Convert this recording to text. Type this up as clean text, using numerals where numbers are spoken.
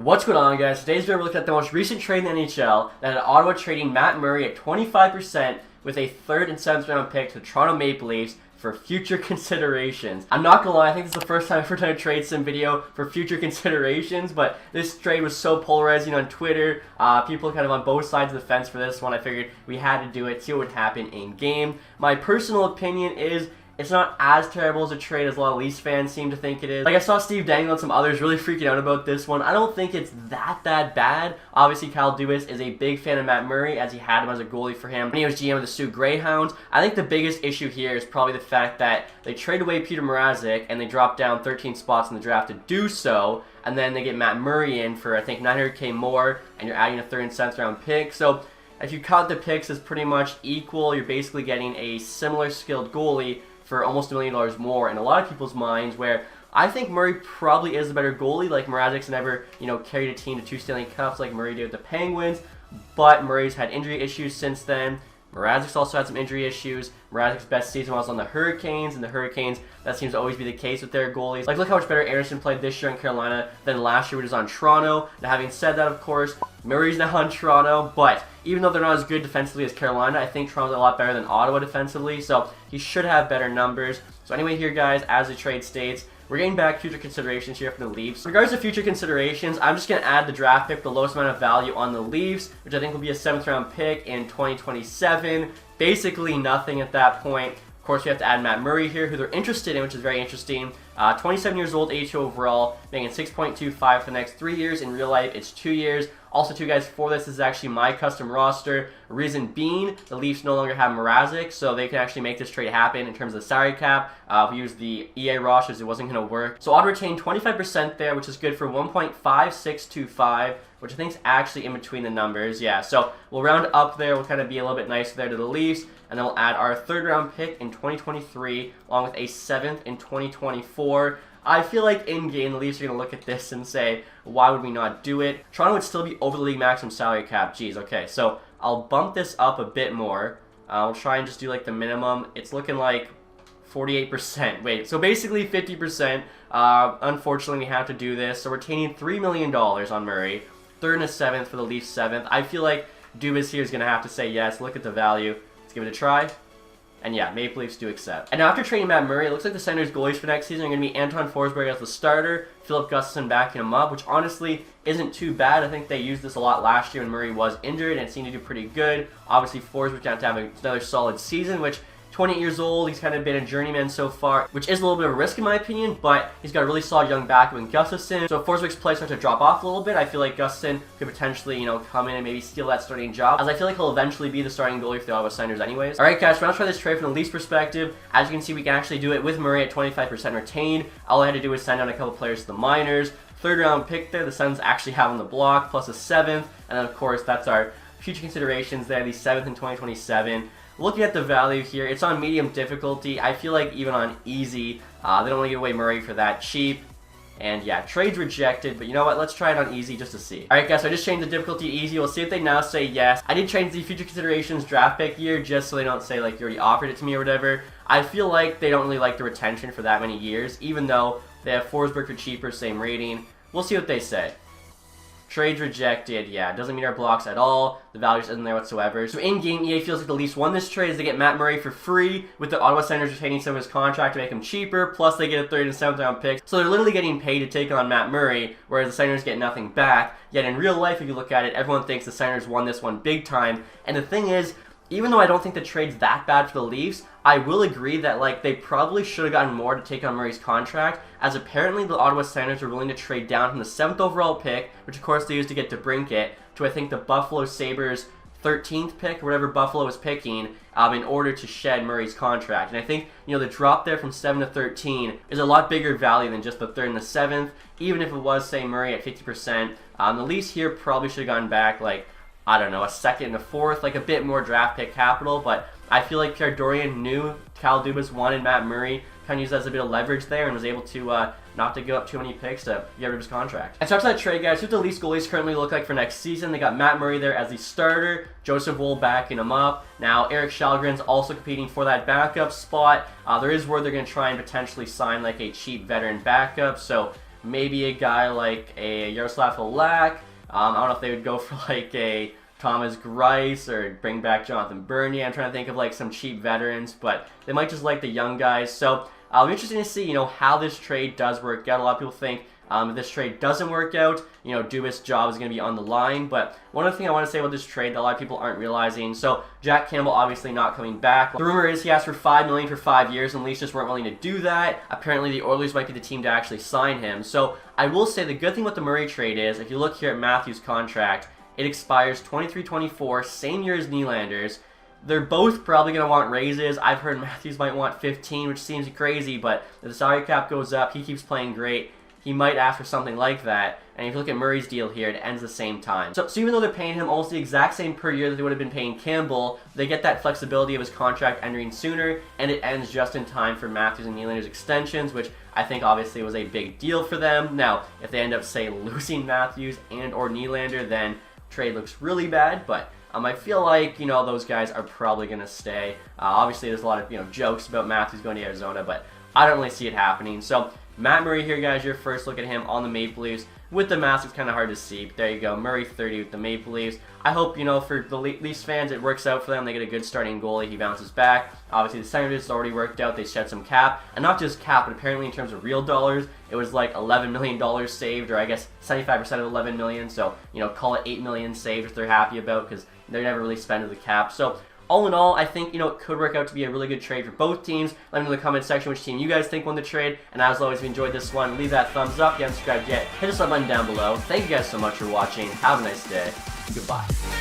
What's going on, guys? Today's video we're looking at the most recent trade in the NHL that had Ottawa trading Matt Murray at 25% with a 3rd and 7th round pick to the Toronto Maple Leafs for future considerations. I'm not gonna lie, I think this is the first time I've ever done a trade sim video for future considerations, but this trade was so polarizing on Twitter. People kind of on both sides of the fence for this one. I figured we had to do it, see what would happen in game. My personal opinion is it's not as terrible as a trade as a lot of Leafs fans seem to think it is. Like, I saw Steve Dangle and some others really freaking out about this one. I don't think it's that bad. Obviously, Kyle Dubas is a big fan of Matt Murray, as he had him as a goalie for him when he was GM of the Sioux Greyhounds. I think the biggest issue here is probably the fact that they trade away Peter Mrazek and they drop down 13 spots in the draft to do so, and then they get Matt Murray in for, I think, $900K more, and you're adding a 3rd and 7th round pick. So if you count the picks as pretty much equal, you're basically getting a similar skilled goalie for almost $1 million more in a lot of people's minds, where I think Murray probably is the better goalie. Like, Mrazek's never, carried a team to 2 Stanley Cups like Murray did with the Penguins, but Murray's had injury issues since then. Mrazek's also had some injury issues. Mrazek's best season was on the Hurricanes, and the Hurricanes, that seems to always be the case with their goalies. Like, look how much better Anderson played this year in Carolina than last year when he was on Toronto. Now, having said that, of course, Murray's now on Toronto, but even though they're not as good defensively as Carolina, I think Toronto's a lot better than Ottawa defensively, so he should have better numbers. So anyway here, guys, as the trade states, we're getting back future considerations here for the Leafs. In regards to future considerations, I'm just going to add the draft pick, the lowest amount of value on the Leafs, which I think will be a 7th round pick in 2027. Basically nothing at that point. Of course, we have to add Matt Murray here, who they're interested in, which is very interesting. 27 years old, 82 overall, making 6.25 for the next 3 years. In real life, it's 2 years. Also, too, guys, for this is actually my custom roster. Reason being, the Leafs no longer have Mrazek, so they can actually make this trade happen in terms of the salary cap. If we use the EA rosters, it wasn't going to work. So I'll retain 25% there, which is good for 1.5625, which I think is actually in between the numbers. Yeah, so we'll round up there. We'll kind of be a little bit nicer there to the Leafs, and then we'll add our 3rd round pick in 2023, along with a 7th in 2024. I feel like in-game, the Leafs are going to look at this and say, why would we not do it? Toronto would still be over the league maximum salary cap. Jeez, okay, so I'll bump this up a bit more. I'll try and just do like the minimum. It's looking like 48%. Wait, so basically 50%. Unfortunately, we have to do this. So we're retaining $3 million on Murray, 3rd and a 7th for the Leafs 7th. I feel like Dubas here is going to have to say yes. Look at the value. Let's give it a try. And yeah, Maple Leafs do accept. And now after trading Matt Murray, it looks like the Senators goalies for next season are going to be Anton Forsberg as the starter, Philip Gustafsson backing him up, which honestly isn't too bad. I think they used this a lot last year when Murray was injured, and it seemed to do pretty good. Obviously, Forsberg down to have another solid season, which 28 years old, he's kind of been a journeyman so far, which is a little bit of a risk in my opinion, but he's got a really solid young backup in Gustafsson. So if Forsberg's play starts to drop off a little bit, I feel like Gustafsson could potentially, come in and maybe steal that starting job, as I feel like he'll eventually be the starting goalie for the Ottawa Senators anyways. Alright guys, so now let's try this trade from the Leafs perspective. As you can see, we can actually do it with Murray at 25% retained. All I had to do was send down a couple players to the minors. 3rd round pick there, the Suns actually have on the block, plus a 7th, and then of course that's our future considerations there, the 7th in 2027. Looking at the value here, it's on medium difficulty. I feel like even on easy, they don't want to give away Murray for that cheap. And yeah, trade's rejected, but you know what? Let's try it on easy just to see. Alright guys, so I just changed the difficulty to easy. We'll see if they now say yes. I did change the future considerations draft pick year just so they don't say like you already offered it to me or whatever. I feel like they don't really like the retention for that many years, even though they have Forsberg for cheaper, same rating. We'll see what they say. Trades rejected, yeah, it doesn't meet our blocks at all. The value isn't there whatsoever. So in-game, EA feels like the Leafs won this trade as they get Matt Murray for free, with the Ottawa Senators retaining some of his contract to make him cheaper, plus they get a 3rd and 7th round pick. So they're literally getting paid to take on Matt Murray, whereas the Senators get nothing back. Yet in real life, if you look at it, everyone thinks the Senators won this one big time. And the thing is, even though I don't think the trade's that bad for the Leafs, I will agree that like they probably should have gotten more to take on Murray's contract, as apparently the Ottawa Senators are willing to trade down from the 7th overall pick, which of course they used to get DeBrincat, to I think the Buffalo Sabres 13th pick, or whatever Buffalo was picking, in order to shed Murray's contract. And I think, the drop there from 7 to 13 is a lot bigger value than just the 3rd and the 7th, even if it was, say, Murray at 50%. The Leafs here probably should have gone back, like, I don't know, a 2nd and a 4th, like a bit more draft pick capital, but I feel like Pierre Dorian knew Kyle Dubas wanted Matt Murray, kind of used that as a bit of leverage there, and was able to not to give up too many picks to get rid of his contract. And so after that trade, guys, who the Leafs goalies currently look like for next season? They got Matt Murray there as the starter, Joseph Woll backing him up. Now, Eric Källgren's also competing for that backup spot. There is word they're going to try and potentially sign like a cheap veteran backup, so maybe a guy like a Yaroslav Halak. I don't know if they would go for like a Thomas Greiss or bring back Jonathan Bernier. I'm trying to think of like some cheap veterans, but they might just like the young guys. So it'll be interesting to see, how this trade does work out. A lot of people think if this trade doesn't work out, Dubas' job is going to be on the line. But one other thing I want to say about this trade that a lot of people aren't realizing, so Jack Campbell obviously not coming back. The rumor is he asked for $5 million for 5 years, and the Leafs just weren't willing to do that. Apparently the Oilers might be the team to actually sign him. So I will say the good thing with the Murray trade is, if you look here at Matthews' contract, it expires 23-24, same year as Nylander's. They're both probably going to want raises. I've heard Matthews might want 15, which seems crazy, but if the salary cap goes up, he keeps playing great, he might ask for something like that. And if you look at Murray's deal here, it ends the same time. So even though they're paying him almost the exact same per year that they would have been paying Campbell, they get that flexibility of his contract ending sooner, and it ends just in time for Matthews and Nylander's extensions, which I think obviously was a big deal for them. Now, if they end up, say, losing Matthews and or Nylander, then trade looks really bad, but I feel like, those guys are probably going to stay. Obviously, there's a lot of, jokes about Matthews going to Arizona, but I don't really see it happening. So, Matt Murray here, guys, your first look at him on the Maple Leafs. With the Mask, it's kind of hard to see. But there you go, Murray 30 with the Maple Leafs. I hope, for the Leafs fans, it works out for them. They get a good starting goalie. He bounces back. Obviously, the Senators has already worked out. They shed some cap. And not just cap, but apparently in terms of real dollars, it was like $11 million saved, or I guess 75% of $11 million. So, call it $8 million saved, which they're happy about because they're never really spending the cap. So, all in all, I think, it could work out to be a really good trade for both teams. Let me know in the comment section which team you guys think won the trade. And as always, if you enjoyed this one, leave that thumbs up. If you haven't subscribed yet, hit the sub button down below. Thank you guys so much for watching. Have a nice day. Goodbye.